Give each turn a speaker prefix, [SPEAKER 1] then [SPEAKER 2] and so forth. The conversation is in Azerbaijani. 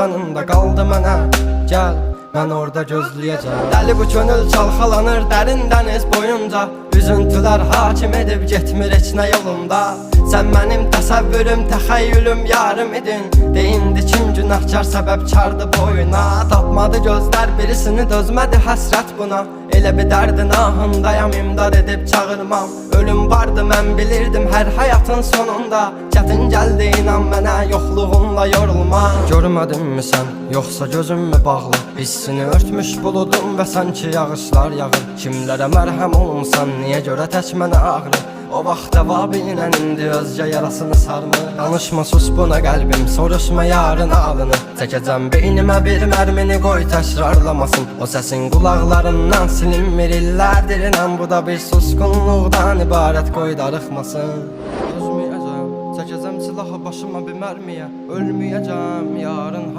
[SPEAKER 1] yanında qaldı mənə. Gəl, mən orada gözləyəcəm. Dəli bu könül çalxalanır dərin dəniz boyunca. Üzüntülər hakim edib getmir heç nə yolunda. Sən mənim təsəvvürüm, təxəyyülüm, yarım idin. Deyindi kim günahkar səbəbkardı boyuna. Tapmadı gözlər birisini, dözmədi həsrət buna. Elə bir dərdin ahındayam, imdad edib çağırmam. Ölüm vardı mən bilirdim hər həyatın sonunda. Çətin gəldi inan mənə, yoxluğunla yorulma. Görmədinmi sən, yoxsa gözüm mü bağlı? Hissini örtmüş buludum və sanki yağışlar yağır. Kimlərə mərhəm olunsan, niyə görə tək mənə ağrı? O vaxt əvabinən indi özgə yarasını sarmır. Danışma sus buna qəlbim, soruşma yarın alını. Çəkəcəm beynimə bir mərmini, qoy təkrarlamasın. O səsin qulaqlarından silinmir illərdir inan. Bu da bir susqunluqdan ibarət, qoy darıxmasın. Dözməyəcəm, çəkəcəm silahı başıma bir mərmiyə. Ölməyəcəm yarın